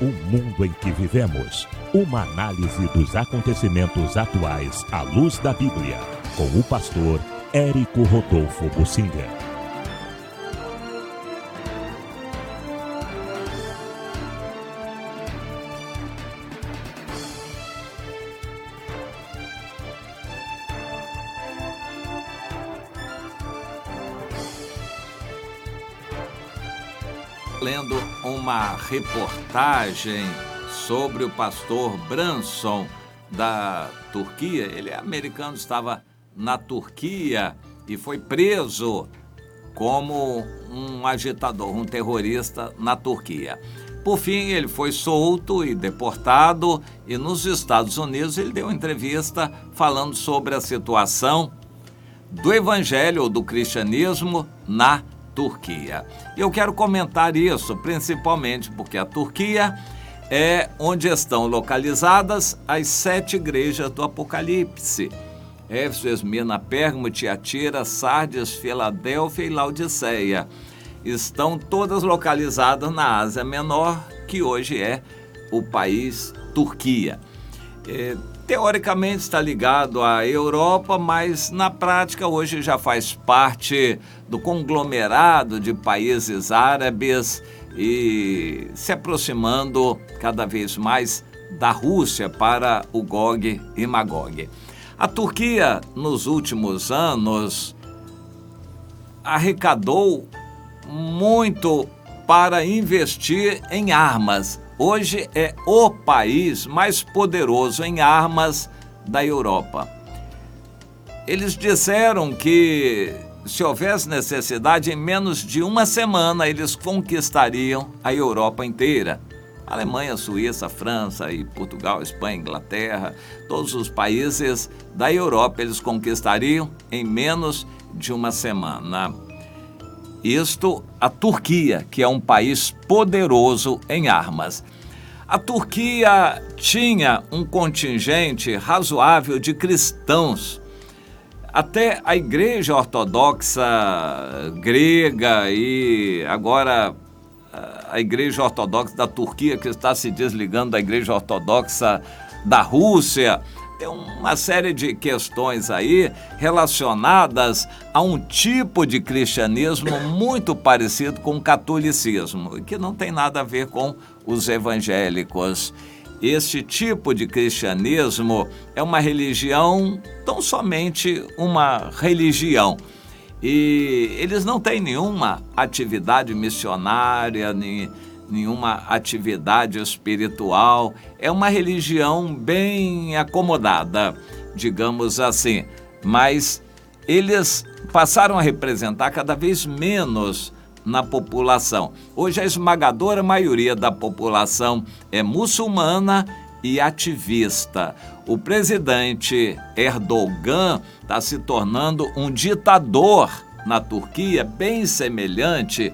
O mundo em que vivemos. Uma análise dos acontecimentos atuais à luz da Bíblia. Com o pastor Érico Rodolfo Bucinga. Lendo uma reportagem sobre o pastor Branson da Turquia. Ele é americano, estava na Turquia e foi preso como um agitador, um terrorista na Turquia. Por fim, ele foi solto e deportado, e nos Estados Unidos ele deu uma entrevista falando sobre a situação do evangelho ou do cristianismo na Turquia. E eu quero comentar isso principalmente porque a Turquia é onde estão localizadas as 7 igrejas do Apocalipse: Éfeso, Esmirna, Pérgamo, Tiatira, Sardes, Filadélfia e Laodiceia. Estão todas localizadas na Ásia Menor, que hoje é o país Turquia. Teoricamente está ligado à Europa, mas na prática hoje já faz parte do conglomerado de países árabes e se aproximando cada vez mais da Rússia para o Gog e Magog. A Turquia, nos últimos anos, arrecadou muito para investir em armas. Hoje é o país mais poderoso em armas da Europa. Eles disseram que, se houvesse necessidade, em menos de uma semana eles conquistariam a Europa inteira. Alemanha, Suíça, França e Portugal, Espanha, Inglaterra, todos os países da Europa eles conquistariam em menos de uma semana. Isto, a Turquia, que é um país poderoso em armas. A Turquia tinha um contingente razoável de cristãos. Até a Igreja Ortodoxa grega e agora a Igreja Ortodoxa da Turquia, que está se desligando da Igreja Ortodoxa da Rússia. Tem uma série de questões aí relacionadas a um tipo de cristianismo muito parecido com o catolicismo, que não tem nada a ver com os evangélicos. Este tipo de cristianismo é uma religião, tão somente uma religião. E eles não têm nenhuma atividade missionária, nenhuma atividade espiritual. É uma religião bem acomodada, digamos assim. Mas eles passaram a representar cada vez menos na população. Hoje a esmagadora maioria da população é muçulmana e ativista. O presidente Erdogan está se tornando um ditador na Turquia, bem semelhante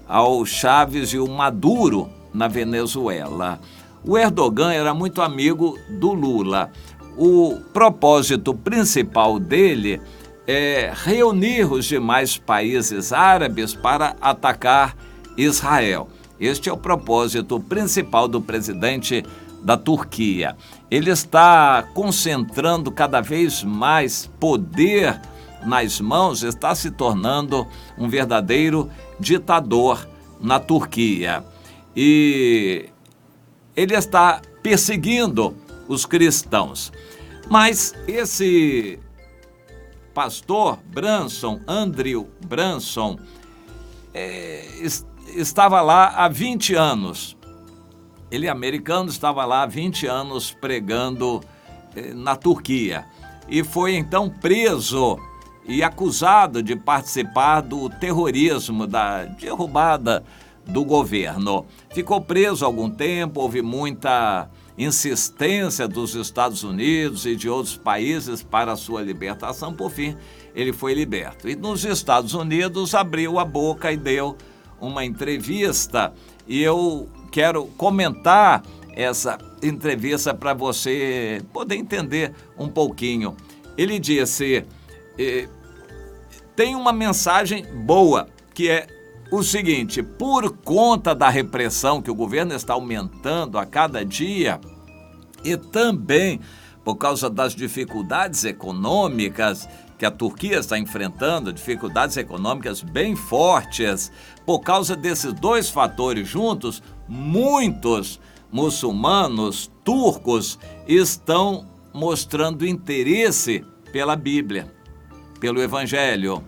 ao Chávez e o Maduro na Venezuela. O Erdogan era muito amigo do Lula. O propósito principal dele é reunir os demais países árabes para atacar Israel. Este é o propósito principal do presidente da Turquia. Ele está concentrando cada vez mais poder nas mãos, está se tornando um verdadeiro ditador na Turquia. E ele está perseguindo os cristãos. Mas esse pastor Branson, Andrew Branson, estava lá há 20 anos. Ele é americano, estava lá há 20 anos pregando na Turquia. E foi então preso e acusado de participar do terrorismo, da derrubada do governo. Ficou preso algum tempo, houve muita insistência dos Estados Unidos e de outros países para a sua libertação. Por fim, ele foi liberto. E nos Estados Unidos abriu a boca e deu uma entrevista, e eu quero comentar essa entrevista para você poder entender um pouquinho. Ele disse, tem uma mensagem boa, que é o seguinte: por conta da repressão que o governo está aumentando a cada dia e também por causa das dificuldades econômicas que a Turquia está enfrentando, dificuldades econômicas bem fortes, por causa desses dois fatores juntos, muitos muçulmanos turcos estão mostrando interesse pela Bíblia, pelo Evangelho.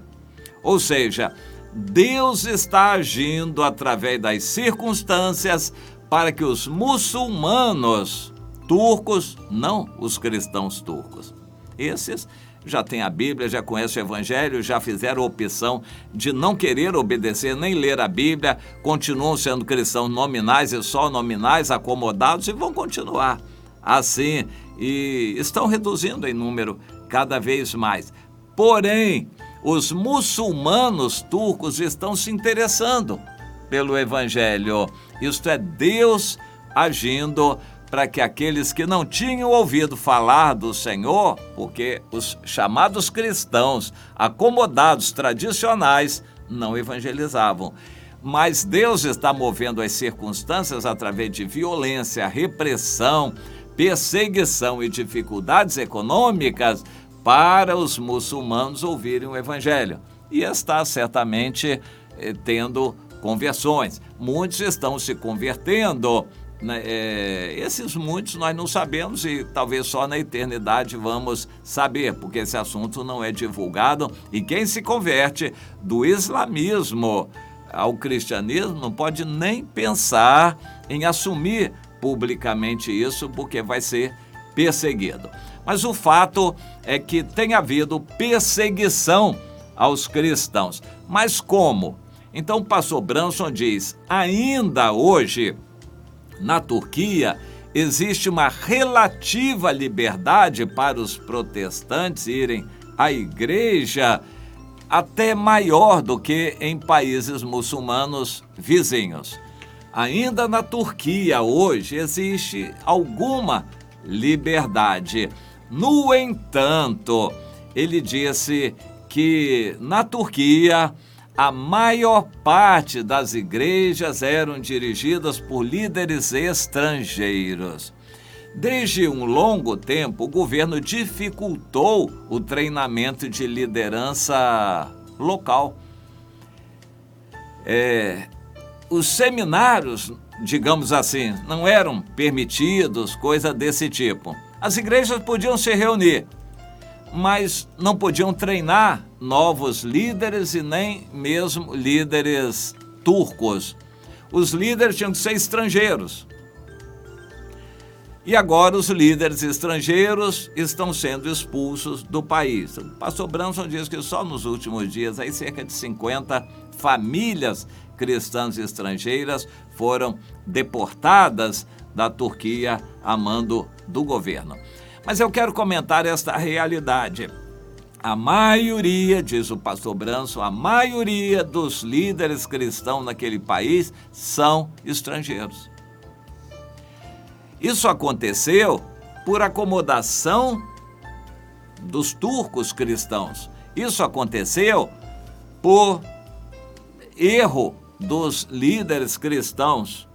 Ou seja, Deus está agindo através das circunstâncias para que os muçulmanos turcos, não os cristãos turcos, esses já têm a Bíblia, já conhecem o Evangelho, já fizeram a opção de não querer obedecer nem ler a Bíblia, continuam sendo cristãos nominais e só nominais, acomodados, e vão continuar assim, e estão reduzindo em número cada vez mais. Porém, os muçulmanos turcos estão se interessando pelo Evangelho. Isto é Deus agindo para que aqueles que não tinham ouvido falar do Senhor, porque os chamados cristãos acomodados, tradicionais, não evangelizavam. Mas Deus está movendo as circunstâncias através de violência, repressão, perseguição e dificuldades econômicas para os muçulmanos ouvirem o Evangelho. E está certamente tendo conversões. Muitos estão se convertendo. Esses muitos nós não sabemos e talvez só na eternidade vamos saber, porque esse assunto não é divulgado, e quem se converte do islamismo ao cristianismo não pode nem pensar em assumir publicamente isso, porque vai ser perseguido. Mas o fato é que tem havido perseguição aos cristãos. Mas como? Então o pastor Branson diz: ainda hoje, na Turquia, existe uma relativa liberdade para os protestantes irem à igreja, até maior do que em países muçulmanos vizinhos. Ainda na Turquia, hoje, existe alguma liberdade. No entanto, ele disse que na Turquia a maior parte das igrejas eram dirigidas por líderes estrangeiros. Desde um longo tempo, o governo dificultou o treinamento de liderança local. Os seminários, digamos assim, não eram permitidos, coisa desse tipo. As igrejas podiam se reunir, mas não podiam treinar novos líderes e nem mesmo líderes turcos. Os líderes tinham que ser estrangeiros. E agora os líderes estrangeiros estão sendo expulsos do país. O pastor Branson diz que só nos últimos dias, aí cerca de 50 famílias cristãs estrangeiras foram deportadas da Turquia a mando do governo. Mas eu quero comentar esta realidade. A maioria, diz o pastor Branson, a maioria dos líderes cristãos naquele país são estrangeiros. Isso aconteceu por acomodação dos turcos cristãos. Isso aconteceu por erro dos líderes cristãos.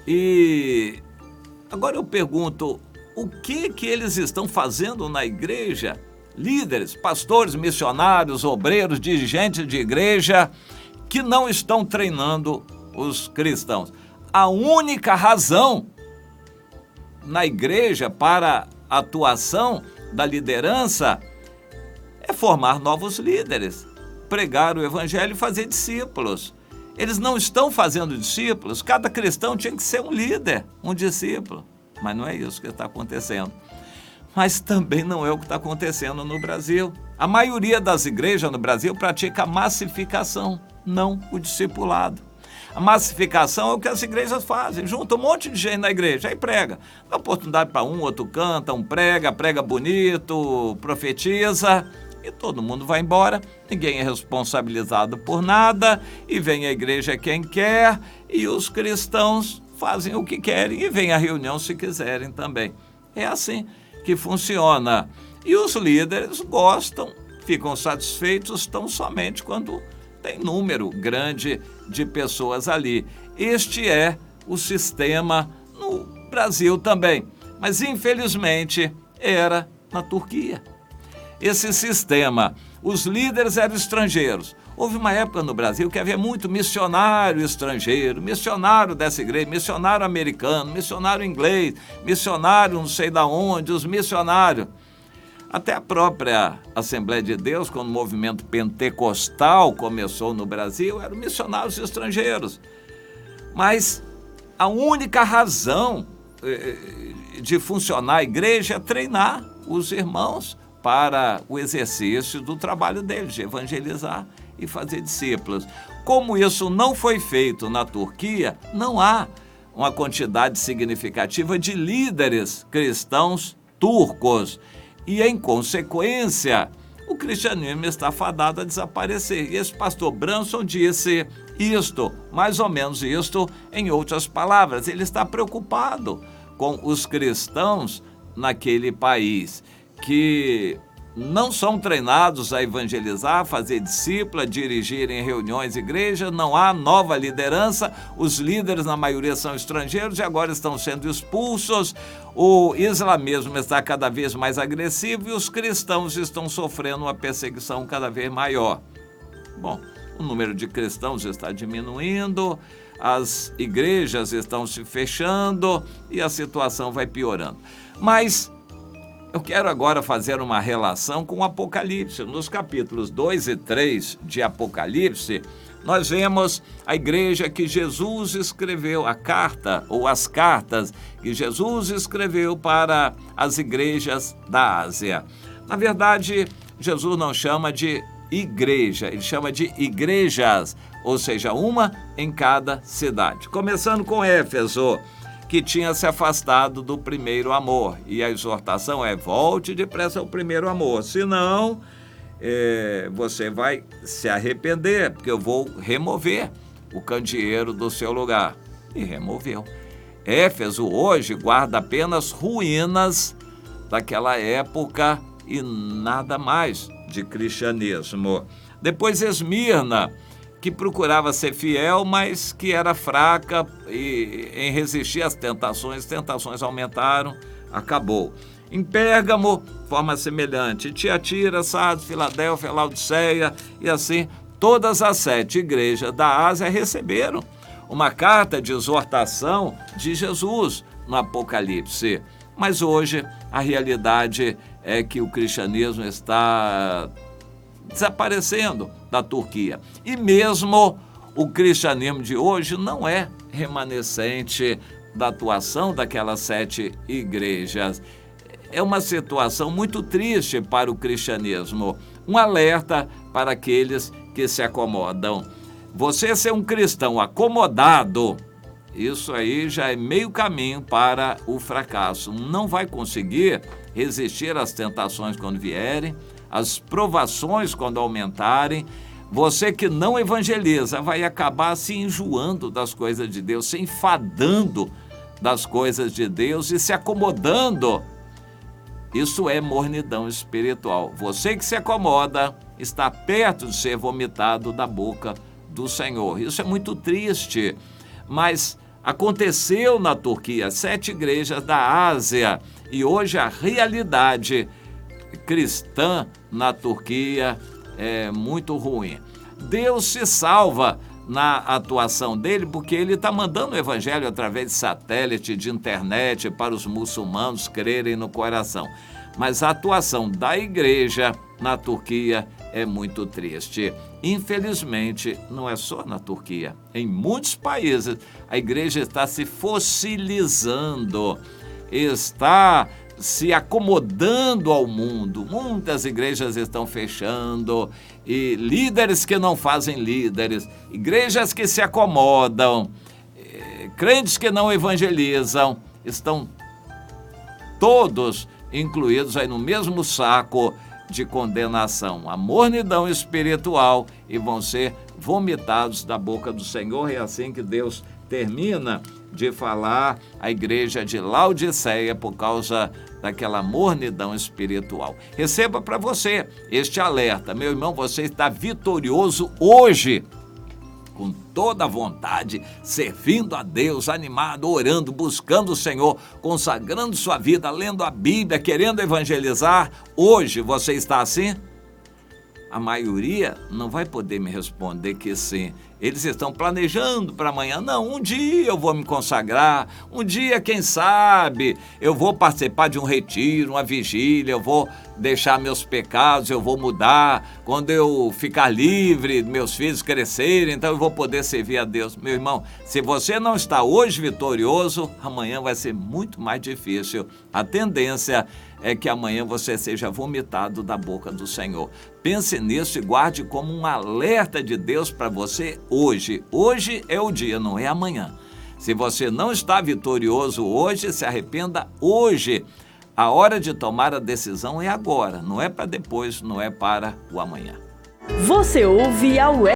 E agora eu pergunto, o que eles estão fazendo na igreja? Líderes, pastores, missionários, obreiros, dirigentes de igreja que não estão treinando os cristãos. A única razão na igreja para a atuação da liderança é formar novos líderes, pregar o evangelho e fazer discípulos. Eles não estão fazendo discípulos, cada cristão tinha que ser um líder, um discípulo. Mas não é isso que está acontecendo. Mas também não é o que está acontecendo no Brasil. A maioria das igrejas no Brasil pratica a massificação, não o discipulado. A massificação é o que as igrejas fazem, junta um monte de gente na igreja, aí prega. Dá oportunidade para um, outro canta, um prega bonito, profetiza, e todo mundo vai embora, ninguém é responsabilizado por nada, e vem a igreja quem quer, e os cristãos fazem o que querem, e vem à reunião se quiserem também. É assim que funciona. E os líderes gostam, ficam satisfeitos tão somente quando tem número grande de pessoas ali. Este é o sistema no Brasil também, mas infelizmente era na Turquia. Esse sistema, os líderes eram estrangeiros. Houve uma época no Brasil que havia muito missionário estrangeiro, missionário dessa igreja, missionário americano, missionário inglês, missionário não sei da onde, os missionários. Até a própria Assembleia de Deus, quando o movimento pentecostal começou no Brasil, eram missionários estrangeiros. Mas a única razão de funcionar a igreja é treinar os irmãos para o exercício do trabalho deles, de evangelizar e fazer discípulos. Como isso não foi feito na Turquia, não há uma quantidade significativa de líderes cristãos turcos. E, em consequência, o cristianismo está fadado a desaparecer. E esse pastor Branson disse isto, mais ou menos isto, em outras palavras. Ele está preocupado com os cristãos naquele país, que não são treinados a evangelizar, a fazer discípulo, a dirigir em reuniões, igrejas, não há nova liderança, os líderes na maioria são estrangeiros e agora estão sendo expulsos, o islamismo está cada vez mais agressivo e os cristãos estão sofrendo uma perseguição cada vez maior. Bom, o número de cristãos está diminuindo, as igrejas estão se fechando e a situação vai piorando. Mas eu quero agora fazer uma relação com o Apocalipse. Nos capítulos 2 e 3 de Apocalipse, nós vemos a igreja que Jesus escreveu, a carta ou as cartas que Jesus escreveu para as igrejas da Ásia. Na verdade, Jesus não chama de igreja, ele chama de igrejas, ou seja, uma em cada cidade. Começando com Éfeso, que tinha se afastado do primeiro amor. E a exortação é: volte depressa ao primeiro amor, senão você vai se arrepender, porque eu vou remover o candeeiro do seu lugar. E removeu. Éfeso hoje guarda apenas ruínas daquela época e nada mais de cristianismo. Depois Esmirna, que procurava ser fiel, mas que era fraca em resistir às tentações. Tentações aumentaram, acabou. Em Pérgamo, forma semelhante. Tiatira, Sardes, Filadélfia, Laodiceia e assim, todas as 7 igrejas da Ásia receberam uma carta de exortação de Jesus no Apocalipse. Mas hoje a realidade é que o cristianismo está desaparecendo da Turquia. E mesmo o cristianismo de hoje não é remanescente da atuação daquelas 7 igrejas. É uma situação muito triste para o cristianismo. Um alerta para aqueles que se acomodam. Você ser um cristão acomodado, isso aí já é meio caminho para o fracasso. Não vai conseguir resistir às tentações quando vierem, as provações quando aumentarem. Você que não evangeliza vai acabar se enjoando das coisas de Deus, se enfadando das coisas de Deus e se acomodando. Isso é mornidão espiritual. Você que se acomoda está perto de ser vomitado da boca do Senhor. Isso é muito triste, mas aconteceu na Turquia, 7 igrejas da Ásia, e hoje a realidade cristã na Turquia é muito ruim. Deus se salva na atuação dele porque ele está mandando o evangelho através de satélite, de internet, para os muçulmanos crerem no coração. Mas a atuação da igreja na Turquia é muito triste. Infelizmente, não é só na Turquia. Em muitos países, a igreja está se fossilizando, está se acomodando ao mundo. Muitas igrejas estão fechando, e líderes que não fazem líderes, igrejas que se acomodam, crentes que não evangelizam, estão todos incluídos aí no mesmo saco de condenação, a mornidão espiritual, e vão ser vomitados da boca do Senhor. É assim que Deus termina de falar a igreja de Laodiceia por causa daquela mornidão espiritual. Receba para você este alerta. Meu irmão, você está vitorioso hoje, com toda a vontade, servindo a Deus, animado, orando, buscando o Senhor, consagrando sua vida, lendo a Bíblia, querendo evangelizar. Hoje você está assim? A maioria não vai poder me responder que sim. Eles estão planejando para amanhã. Não, um dia eu vou me consagrar, um dia, quem sabe, eu vou participar de um retiro, uma vigília, eu vou deixar meus pecados, eu vou mudar. Quando eu ficar livre, meus filhos crescerem, então eu vou poder servir a Deus. Meu irmão, se você não está hoje vitorioso, amanhã vai ser muito mais difícil. A tendência é que amanhã você seja vomitado da boca do Senhor. Pense nisso e guarde como um alerta de Deus para você hoje. Hoje é o dia, não é amanhã. Se você não está vitorioso hoje, se arrependa hoje. A hora de tomar a decisão é agora, não é para depois, não é para o amanhã. Você ouve a